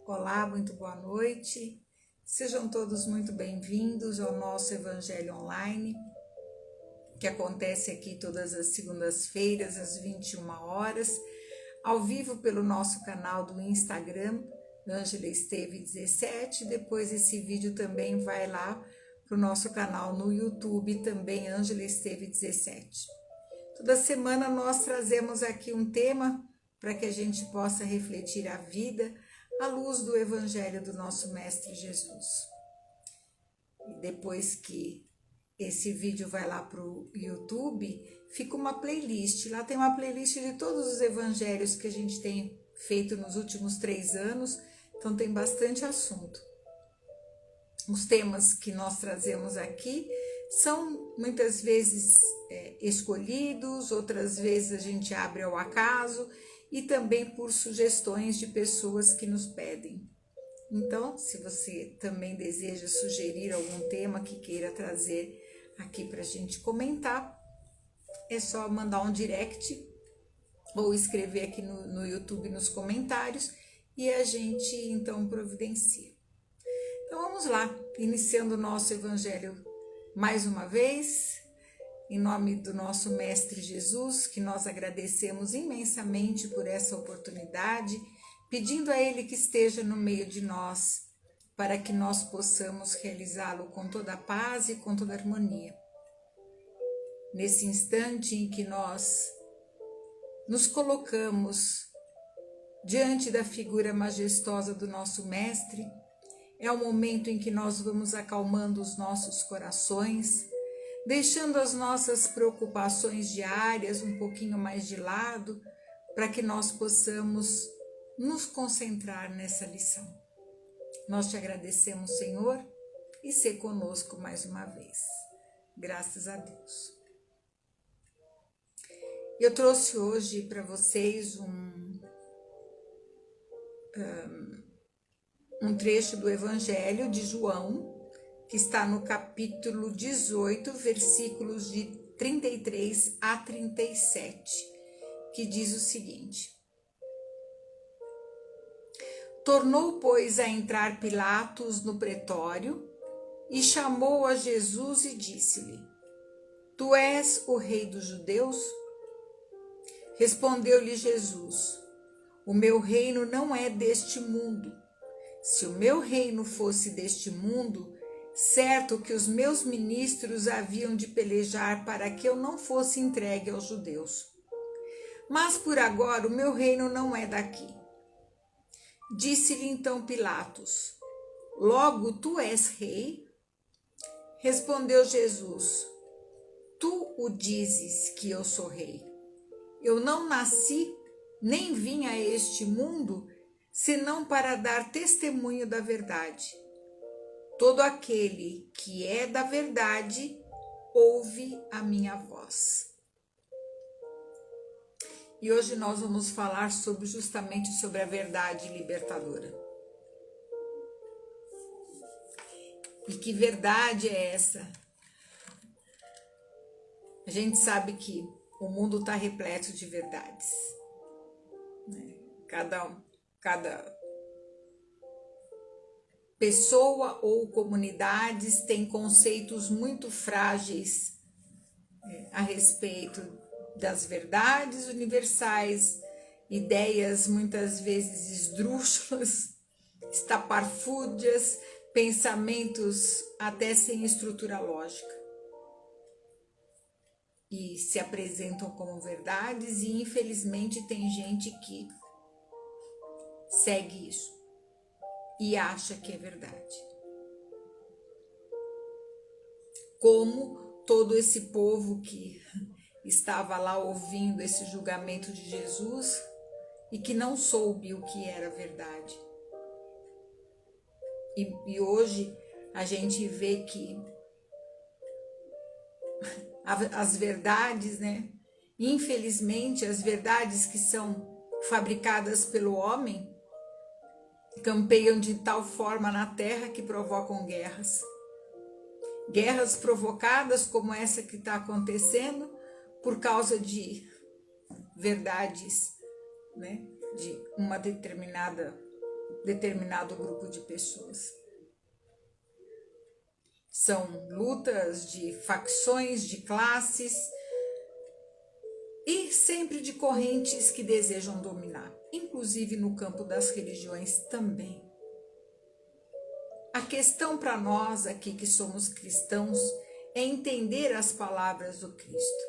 Olá, muito boa noite. Sejam todos muito bem-vindos ao nosso Evangelho Online, que acontece aqui todas as segundas-feiras, às 21 horas, ao vivo pelo nosso canal do Instagram, Ângela Esteve 17. Depois esse vídeo também vai lá para o nosso canal no YouTube, também Ângela Esteve 17. Toda semana nós trazemos aqui um tema para que a gente possa refletir a vida à luz do Evangelho do nosso Mestre Jesus. E depois que esse vídeo vai lá para o YouTube, fica uma playlist. Lá tem uma playlist de todos os evangelhos que a gente tem feito nos últimos 3 anos, então tem bastante assunto. Os temas que nós trazemos aqui são muitas vezes escolhidos, outras vezes a gente abre ao acaso e também por sugestões de pessoas que nos pedem. Então, se você também deseja sugerir algum tema que queira trazer aqui para a gente comentar, é só mandar um direct ou escrever aqui no YouTube nos comentários e a gente então providencia. Então vamos lá, iniciando o nosso Evangelho mais uma vez, em nome do nosso Mestre Jesus, que nós agradecemos imensamente por essa oportunidade, pedindo a Ele que esteja no meio de nós, para que nós possamos realizá-lo com toda a paz e com toda a harmonia. Nesse instante em que nós nos colocamos diante da figura majestosa do nosso Mestre, é o momento em que nós vamos acalmando os nossos corações, deixando as nossas preocupações diárias um pouquinho mais de lado, para que nós possamos nos concentrar nessa lição. Nós te agradecemos, Senhor, e ser conosco mais uma vez. Graças a Deus. Eu trouxe hoje para vocês um trecho do Evangelho de João, que está no capítulo 18, versículos de 33 a 37, que diz o seguinte: Tornou, pois, a entrar Pilatos no pretório e chamou a Jesus e disse-lhe: Tu és o rei dos judeus? Respondeu-lhe Jesus: O meu reino não é deste mundo. Se o meu reino fosse deste mundo, certo que os meus ministros haviam de pelejar para que eu não fosse entregue aos judeus. Mas por agora o meu reino não é daqui. Disse-lhe então Pilatos: Logo tu és rei? Respondeu Jesus: Tu o dizes que eu sou rei. Eu não nasci, nem vim a este mundo, senão para dar testemunho da verdade. Todo aquele que é da verdade, ouve a minha voz. E hoje nós vamos falar justamente sobre a verdade libertadora. E que verdade é essa? A gente sabe que o mundo está repleto de verdades. Cada pessoa ou comunidades tem conceitos muito frágeis a respeito das verdades universais, ideias muitas vezes esdrúxulas, estapafúrdias, pensamentos até sem estrutura lógica. E se apresentam como verdades e infelizmente tem gente que segue isso e acha que é verdade. Como todo esse povo que estava lá ouvindo esse julgamento de Jesus e que não soube o que era verdade. E hoje a gente vê que as verdades, infelizmente, as verdades que são fabricadas pelo homem campeiam de tal forma na terra que provocam guerras. Guerras provocadas como essa que está acontecendo por causa de verdades, de uma determinada determinado grupo de pessoas. São lutas de facções, de classes e sempre de correntes que desejam dominar, inclusive no campo das religiões também. A questão para nós aqui que somos cristãos é entender as palavras do Cristo.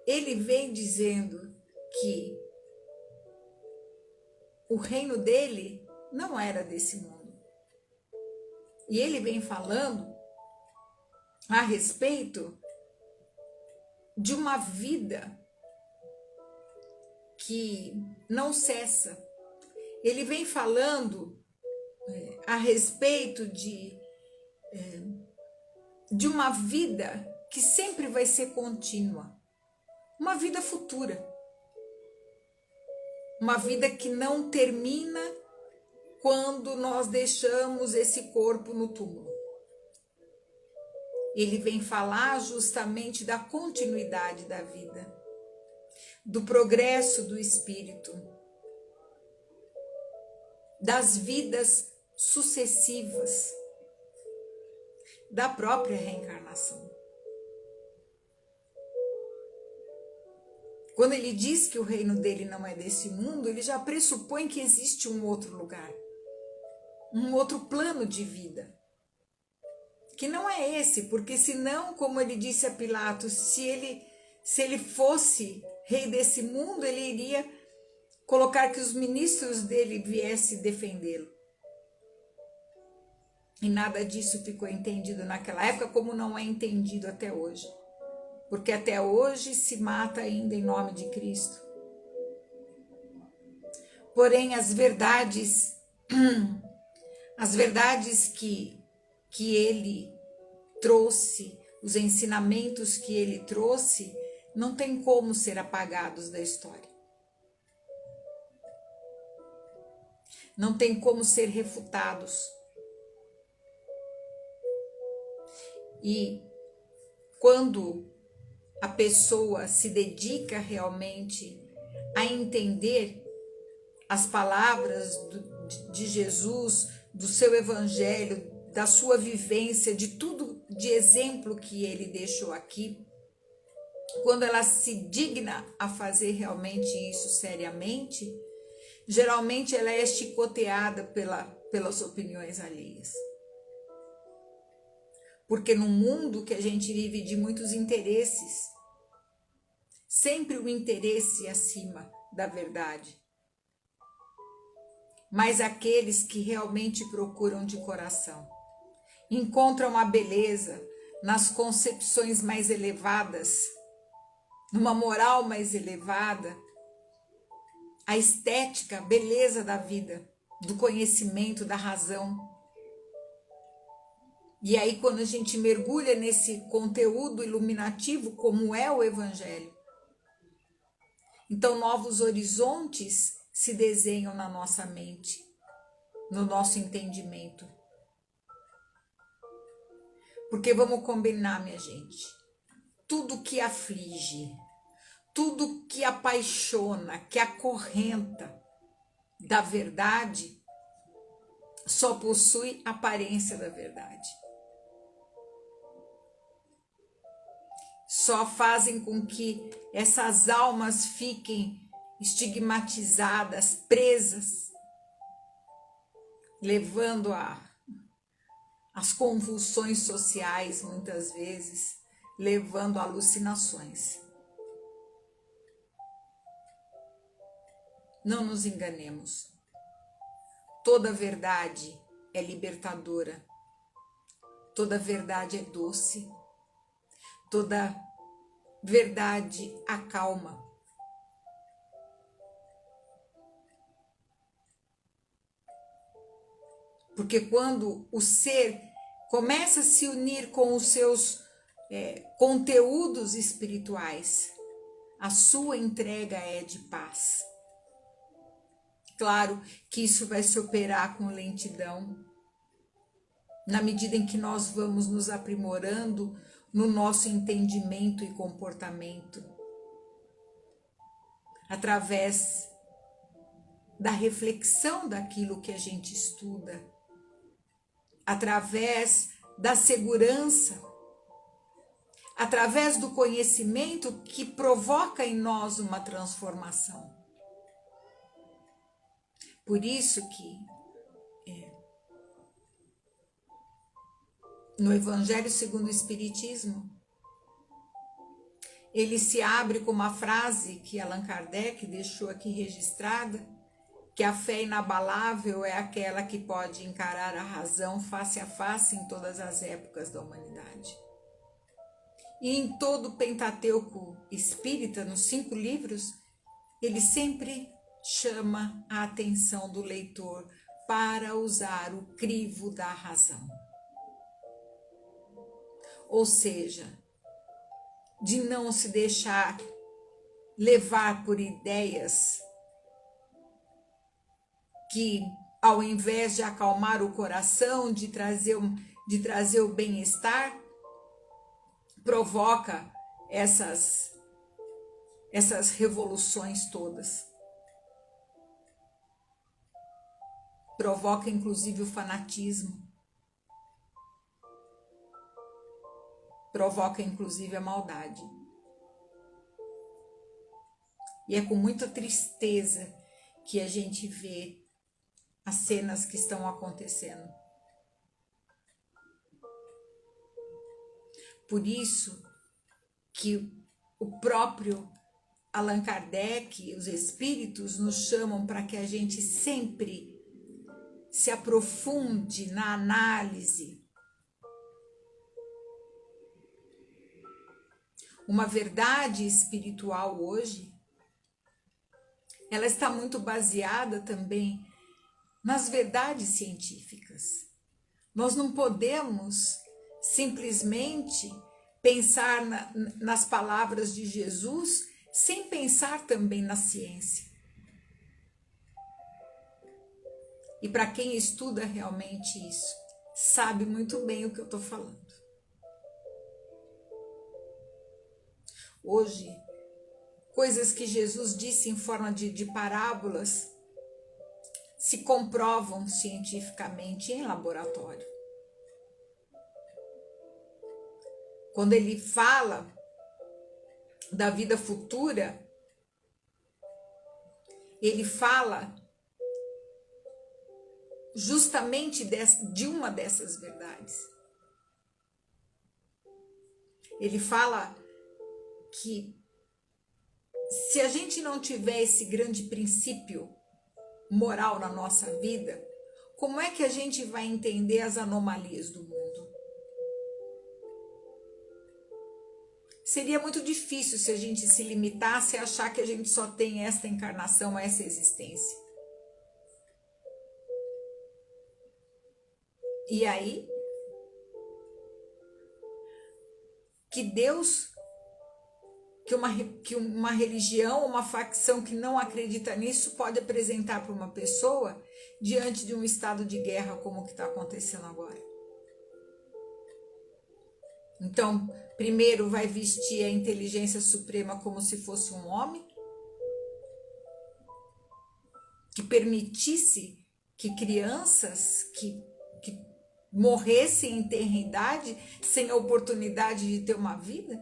Ele vem dizendo que o reino dele não era desse mundo. E ele vem falando a respeito de uma vida que não cessa. Ele vem falando a respeito de uma vida que sempre vai ser contínua, uma vida futura, uma vida que não termina quando nós deixamos esse corpo no túmulo. Ele vem falar justamente da continuidade da vida, do progresso do espírito, das vidas sucessivas, da própria reencarnação. Quando ele diz que o reino dele não é desse mundo, ele já pressupõe que existe um outro lugar, um outro plano de vida, que não é esse, porque senão, como ele disse a Pilatos, se ele fosse rei desse mundo, ele iria colocar que os ministros dele viessem defendê-lo. E nada disso ficou entendido naquela época, como não é entendido até hoje. Porque até hoje se mata ainda em nome de Cristo. Porém, as verdades que ele trouxe, os ensinamentos que ele trouxe, não tem como ser apagados da história. Não tem como ser refutados. E quando a pessoa se dedica realmente a entender as palavras de Jesus, do seu evangelho, da sua vivência, de tudo de exemplo que ele deixou aqui, quando ela se digna a fazer realmente isso seriamente, geralmente ela é chicoteada pelas opiniões alheias. Porque no mundo que a gente vive de muitos interesses, sempre o interesse acima da verdade. Mas aqueles que realmente procuram de coração, encontram a beleza nas concepções mais elevadas, numa moral mais elevada, a estética, a beleza da vida, do conhecimento, da razão. E aí, quando a gente mergulha nesse conteúdo iluminativo, como é o Evangelho, então novos horizontes se desenham na nossa mente, no nosso entendimento. Porque vamos combinar, minha gente, tudo que aflige, tudo que apaixona, que acorrenta da verdade, só possui aparência da verdade. Só fazem com que essas almas fiquem estigmatizadas, presas, levando às convulsões sociais, muitas vezes, levando a alucinações. Não nos enganemos. Toda verdade é libertadora. Toda verdade é doce. Toda verdade acalma. Porque quando o ser começa a se unir com os seus conteúdos espirituais, a sua entrega é de paz. Claro que isso vai se operar com lentidão, na medida em que nós vamos nos aprimorando no nosso entendimento e comportamento, através da reflexão daquilo que a gente estuda, através da segurança, através do conhecimento que provoca em nós uma transformação. Por isso que no Evangelho segundo o Espiritismo, ele se abre com uma frase que Allan Kardec deixou aqui registrada, que a fé inabalável é aquela que pode encarar a razão face a face em todas as épocas da humanidade. E em todo o Pentateuco espírita, nos 5 livros, ele sempre chama a atenção do leitor para usar o crivo da razão. Ou seja, de não se deixar levar por ideias que, ao invés de acalmar o coração, de trazer o bem-estar, provoca essas revoluções todas. Provoca inclusive o fanatismo. Provoca inclusive a maldade. E é com muita tristeza que a gente vê as cenas que estão acontecendo. Por isso que o próprio Allan Kardec, os espíritos, nos chamam para que a gente sempre se aprofunde na análise. Uma verdade espiritual hoje, ela está muito baseada também nas verdades científicas. Nós não podemos simplesmente pensar nas palavras de Jesus sem pensar também na ciência. E para quem estuda realmente isso, sabe muito bem o que eu estou falando. Hoje, coisas que Jesus disse em forma de parábolas se comprovam cientificamente em laboratório. Quando ele fala da vida futura, ele fala justamente de uma dessas verdades. Ele fala que se a gente não tiver esse grande princípio moral na nossa vida, como é que a gente vai entender as anomalias do mundo? Seria muito difícil se a gente se limitasse a achar que a gente só tem esta encarnação, essa existência. E aí, que Deus, que uma religião, uma facção que não acredita nisso pode apresentar para uma pessoa diante de um estado de guerra como o que está acontecendo agora. Então, primeiro vai vestir a inteligência suprema como se fosse um homem, que permitisse que crianças que morressem em tenra idade sem a oportunidade de ter uma vida.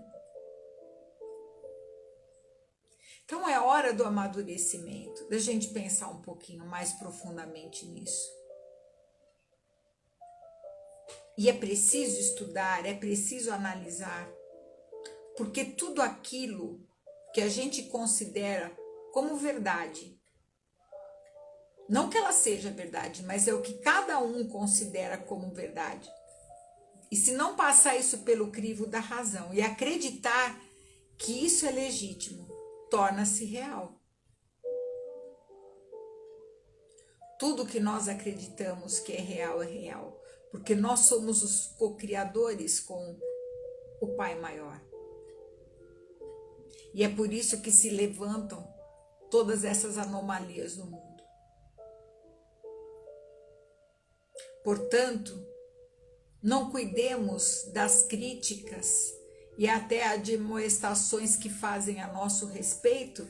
Então é hora do amadurecimento, da gente pensar um pouquinho mais profundamente nisso. E é preciso estudar, é preciso analisar, porque tudo aquilo que a gente considera como verdade, não que ela seja verdade, mas é o que cada um considera como verdade. E se não passar isso pelo crivo da razão e acreditar que isso é legítimo, torna-se real. Tudo que nós acreditamos que é real, porque nós somos os co-criadores com o Pai Maior. E é por isso que se levantam todas essas anomalias no mundo. Portanto, não cuidemos das críticas e até admoestações que fazem a nosso respeito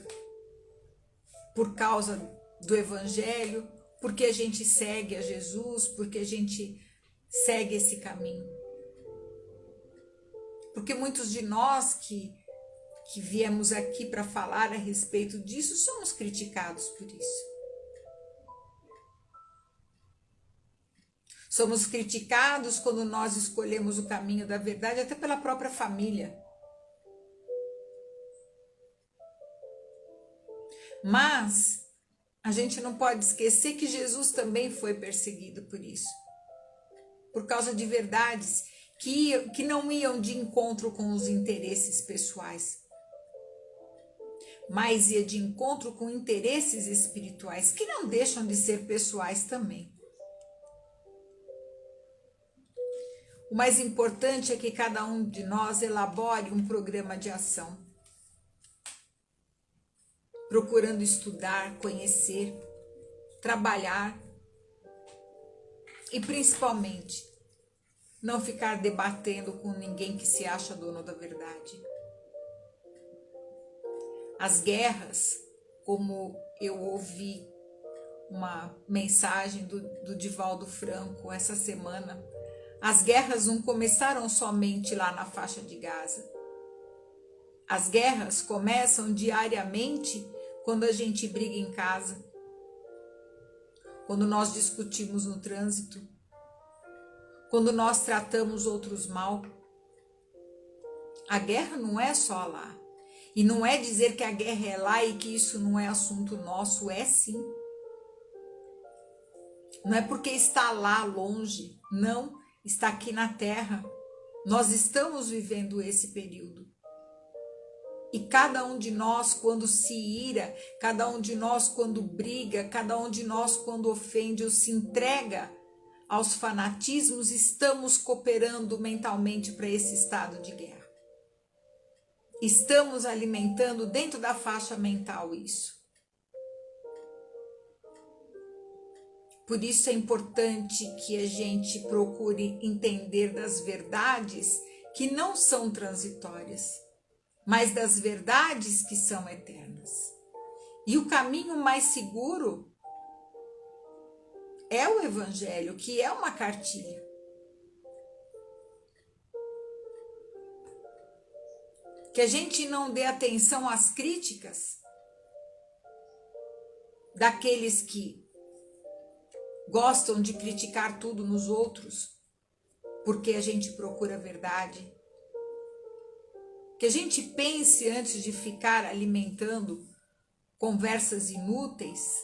por causa do Evangelho, porque a gente segue a Jesus, porque a gente segue esse caminho. Porque muitos de nós que viemos aqui para falar a respeito disso, somos criticados por isso. Somos criticados quando nós escolhemos o caminho da verdade, até pela própria família. Mas a gente não pode esquecer que Jesus também foi perseguido por isso. Por causa de verdades que não iam de encontro com os interesses pessoais, mas ia de encontro com interesses espirituais, que não deixam de ser pessoais também. O mais importante é que cada um de nós elabore um programa de ação, procurando estudar, conhecer, trabalhar e principalmente não ficar debatendo com ninguém que se acha dono da verdade. As guerras, como eu ouvi uma mensagem do Divaldo Franco essa semana, as guerras não começaram somente lá na faixa de Gaza. As guerras começam diariamente quando a gente briga em casa, quando nós discutimos no trânsito, quando nós tratamos outros mal. A guerra não é só lá. E não é dizer que a guerra é lá e que isso não é assunto nosso, é sim. Não é porque está lá longe, não. Está aqui na terra. Nós estamos vivendo esse período. E cada um de nós, quando se ira, cada um de nós, quando briga, cada um de nós, quando ofende ou se entrega aos fanatismos, estamos cooperando mentalmente para esse estado de guerra. Estamos alimentando dentro da faixa mental isso. Por isso é importante que a gente procure entender das verdades que não são transitórias, mas das verdades que são eternas. E o caminho mais seguro é o Evangelho, que é uma cartilha. Que a gente não dê atenção às críticas daqueles que gostam de criticar tudo nos outros, porque a gente procura a verdade. Que a gente pense antes de ficar alimentando conversas inúteis,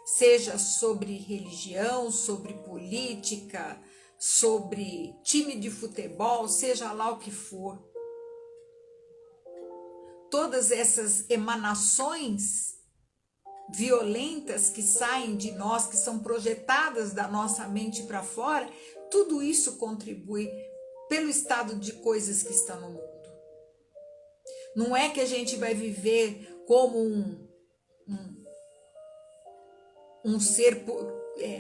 seja sobre religião, sobre política, sobre time de futebol, seja lá o que for. Todas essas emanações violentas que saem de nós, que são projetadas da nossa mente para fora, tudo isso contribui pelo estado de coisas que estão no mundo. Não é que a gente vai viver como um ser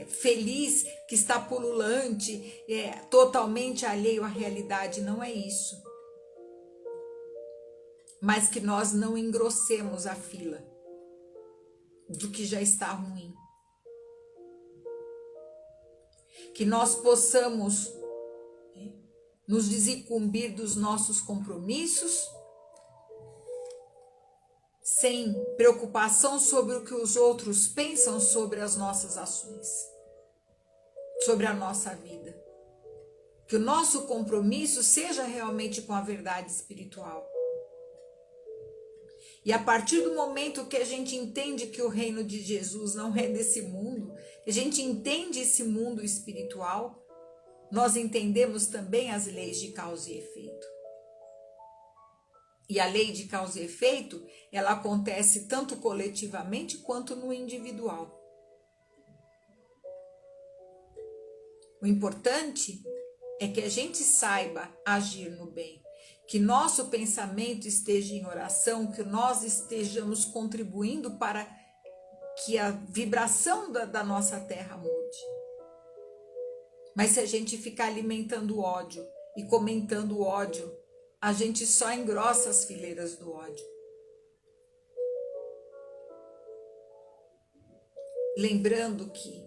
feliz que está pululante, totalmente alheio à realidade, não é isso. Mas que nós não engrossemos a fila do que já está ruim. Que nós possamos nos desincumbir dos nossos compromissos, sem preocupação sobre o que os outros pensam sobre as nossas ações, sobre a nossa vida. Que o nosso compromisso seja realmente com a verdade espiritual. E a partir do momento que a gente entende que o reino de Jesus não é desse mundo, a gente entende esse mundo espiritual, nós entendemos também as leis de causa e efeito. E a lei de causa e efeito, ela acontece tanto coletivamente quanto no individual. O importante é que a gente saiba agir no bem, que nosso pensamento esteja em oração, que nós estejamos contribuindo para que a vibração da nossa terra mude. Mas se a gente ficar alimentando ódio e comentando ódio, a gente só engrossa as fileiras do ódio. lembrando que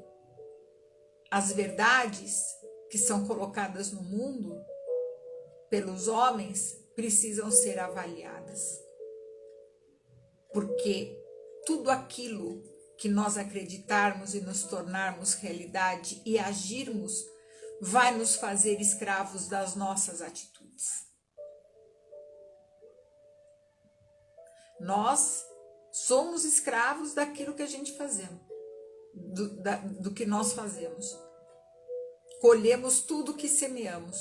as verdades que são colocadas no mundo pelos homens precisam ser avaliadas. Porque tudo aquilo que nós acreditarmos e nos tornarmos realidade e agirmos vai nos fazer escravos das nossas atitudes. Nós somos escravos daquilo que a gente fazemos, do que nós fazemos. Colhemos tudo que semeamos.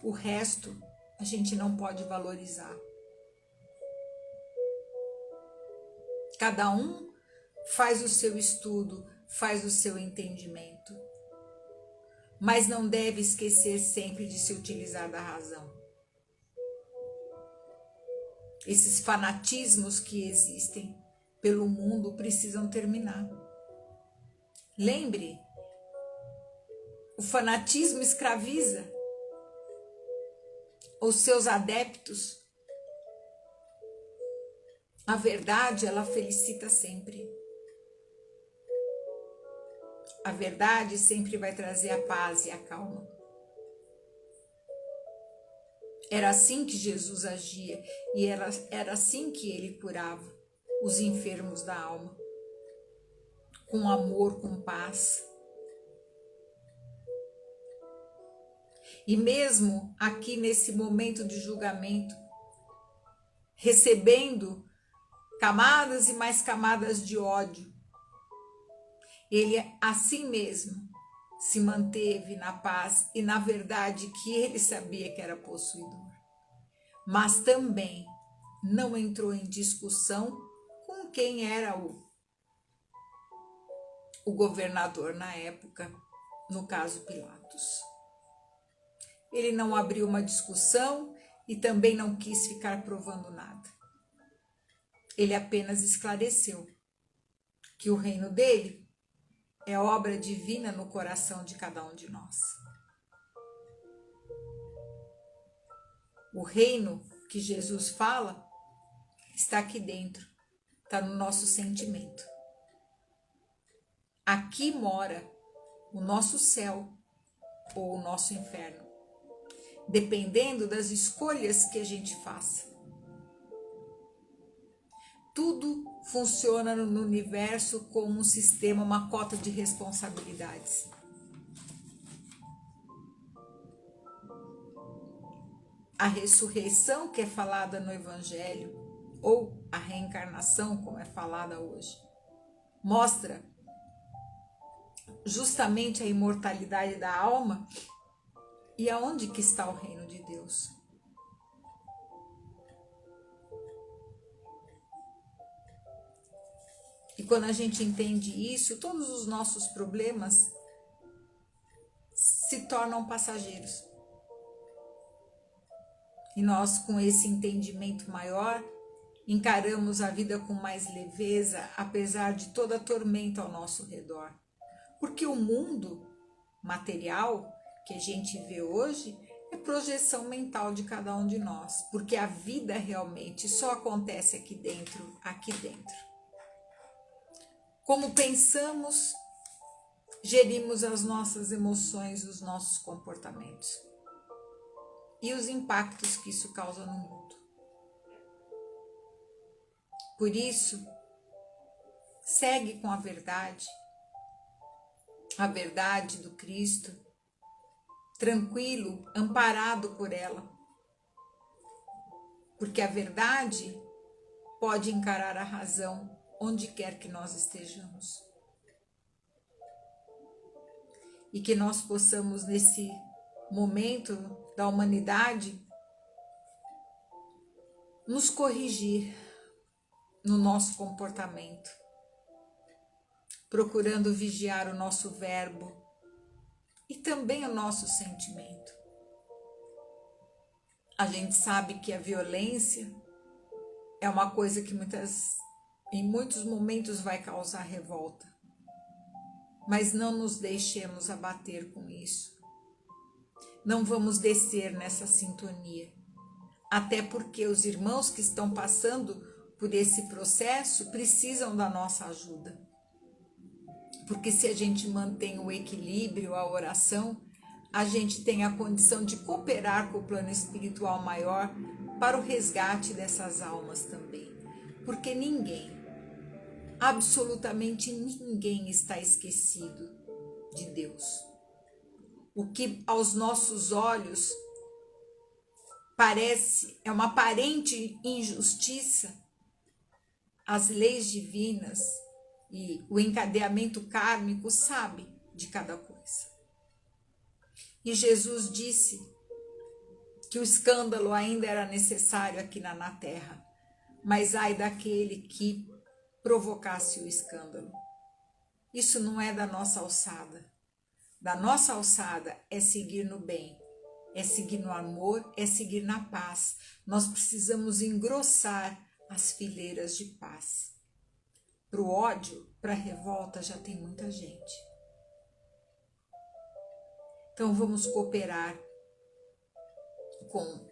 O resto a gente não pode valorizar. Cada um faz o seu estudo, faz o seu entendimento, mas não deve esquecer sempre de se utilizar da razão. Esses fanatismos que existem pelo mundo precisam terminar. Lembre, o fanatismo escraviza os seus adeptos. A verdade, ela felicita sempre. A verdade sempre vai trazer a paz e a calma. Era assim que Jesus agia e era assim que ele curava os enfermos da alma. Com amor, com paz. E mesmo aqui nesse momento de julgamento, recebendo camadas e mais camadas de ódio, ele assim mesmo se manteve na paz e na verdade que ele sabia que era possuidor. Mas também não entrou em discussão com quem era o governador na época, no caso Pilatos. Ele não abriu uma discussão e também não quis ficar provando nada. Ele apenas esclareceu que o reino dele é obra divina no coração de cada um de nós. O reino que Jesus fala está aqui dentro, está no nosso sentimento. Aqui mora o nosso céu ou o nosso inferno, dependendo das escolhas que a gente faça. Tudo funciona no universo como um sistema, uma cota de responsabilidades. A ressurreição que é falada no Evangelho, ou a reencarnação, como é falada hoje, mostra justamente a imortalidade da alma e aonde que está o reino de Deus. E quando a gente entende isso, todos os nossos problemas se tornam passageiros. E nós, com esse entendimento maior, encaramos a vida com mais leveza, apesar de toda a tormenta ao nosso redor. Porque o mundo material que a gente vê hoje é projeção mental de cada um de nós. Porque a vida realmente só acontece aqui dentro, aqui dentro. Como pensamos, gerimos as nossas emoções, os nossos comportamentos e os impactos que isso causa no mundo. Por isso, segue com a verdade do Cristo, tranquilo, amparado por ela, porque a verdade pode encarar a razão onde quer que nós estejamos. E que nós possamos, nesse momento da humanidade, nos corrigir no nosso comportamento, procurando vigiar o nosso verbo e também o nosso sentimento. A gente sabe que a violência é uma coisa que em muitos momentos vai causar revolta, mas não nos deixemos abater com isso. Não vamos descer nessa sintonia, até porque os irmãos que estão passando por esse processo precisam da nossa ajuda. Porque se a gente mantém o equilíbrio, a oração, a gente tem a condição de cooperar com o plano espiritual maior para o resgate dessas almas também. Porque ninguém, absolutamente ninguém está esquecido de Deus. O que aos nossos olhos parece é uma aparente injustiça, as leis divinas e o encadeamento kármico sabe de cada coisa. E Jesus disse que o escândalo ainda era necessário aqui na terra, mas ai daquele que provocasse o escândalo. Isso não é da nossa alçada. Da nossa alçada é seguir no bem, é seguir no amor, é seguir na paz. Nós precisamos engrossar as fileiras de paz. Para o ódio, para a revolta, já tem muita gente. Então vamos cooperar com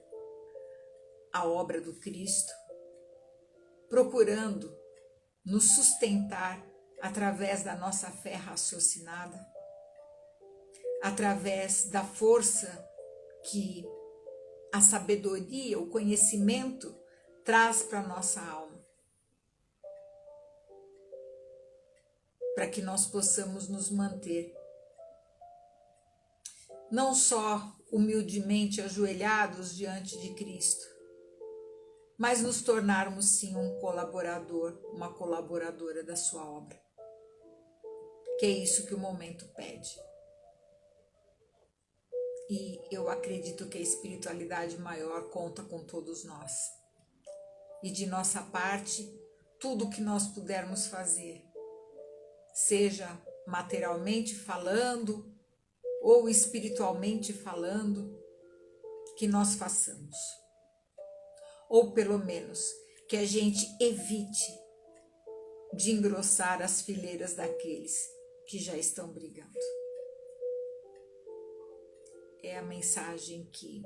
a obra do Cristo, procurando nos sustentar através da nossa fé raciocinada, através da força que a sabedoria, o conhecimento traz para a nossa alma, para que nós possamos nos manter não só humildemente ajoelhados diante de Cristo, mas nos tornarmos sim um colaborador, uma colaboradora da sua obra. Que é isso que o momento pede. E eu acredito que a espiritualidade maior conta com todos nós. E de nossa parte, tudo que nós pudermos fazer, seja materialmente falando ou espiritualmente falando, que nós façamos. Ou pelo menos que a gente evite de engrossar as fileiras daqueles que já estão brigando. É a mensagem que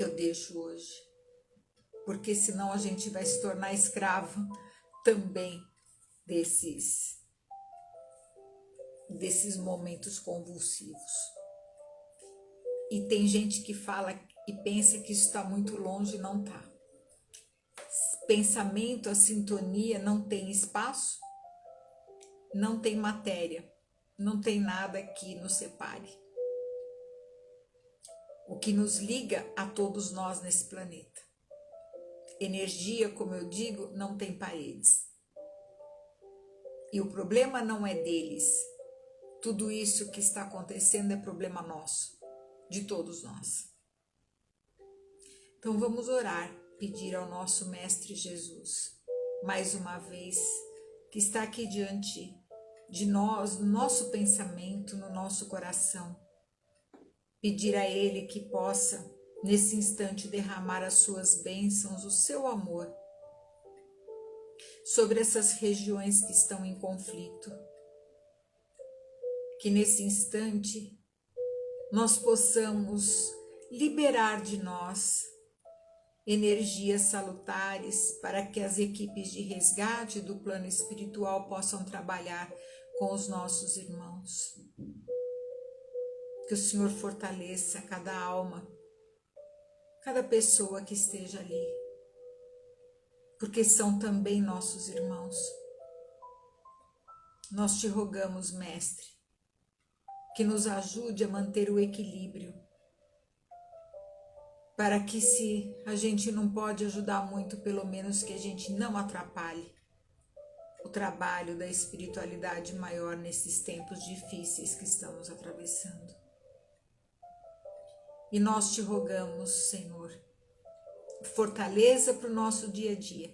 eu deixo hoje. Porque senão a gente vai se tornar escravo também desses momentos convulsivos. E tem gente que fala e pensa que isso está muito longe, não está. Pensamento, a sintonia não tem espaço, não tem matéria, não tem nada que nos separe. O que nos liga a todos nós nesse planeta. Energia, como eu digo, não tem paredes. E o problema não é deles. Tudo isso que está acontecendo é problema nosso, de todos nós. Então vamos orar, pedir ao nosso Mestre Jesus, mais uma vez, que está aqui diante de nós, no nosso pensamento, no nosso coração. Pedir a Ele que possa, nesse instante, derramar as suas bênçãos, o seu amor, sobre essas regiões que estão em conflito. Que nesse instante nós possamos liberar de nós energias salutares para que as equipes de resgate do plano espiritual possam trabalhar com os nossos irmãos. Que o Senhor fortaleça cada alma, cada pessoa que esteja ali, porque são também nossos irmãos. Nós te rogamos, Mestre, que nos ajude a manter o equilíbrio, para que, se a gente não pode ajudar muito, pelo menos que a gente não atrapalhe o trabalho da espiritualidade maior nesses tempos difíceis que estamos atravessando. E nós te rogamos, Senhor, fortaleza para o nosso dia a dia,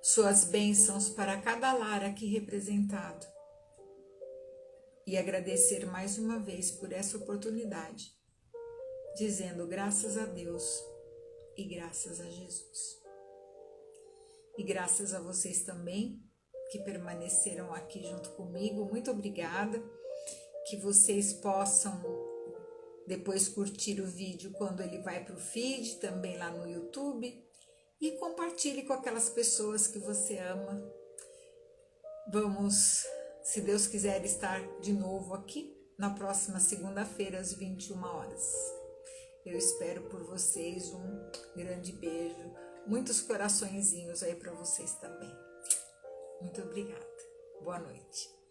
suas bênçãos para cada lar aqui representado, e agradecer mais uma vez por essa oportunidade, dizendo graças a Deus e graças a Jesus. E graças a vocês também que permaneceram aqui junto comigo. Muito obrigada. Que vocês possam depois curtir o vídeo quando ele vai para o feed, também lá no YouTube. e compartilhe com aquelas pessoas que você ama. Vamos, se Deus quiser, estar de novo aqui na próxima segunda-feira às 21 horas. Eu espero por vocês, um grande beijo, muitos coraçõezinhos aí para vocês também. Muito obrigada. Boa noite.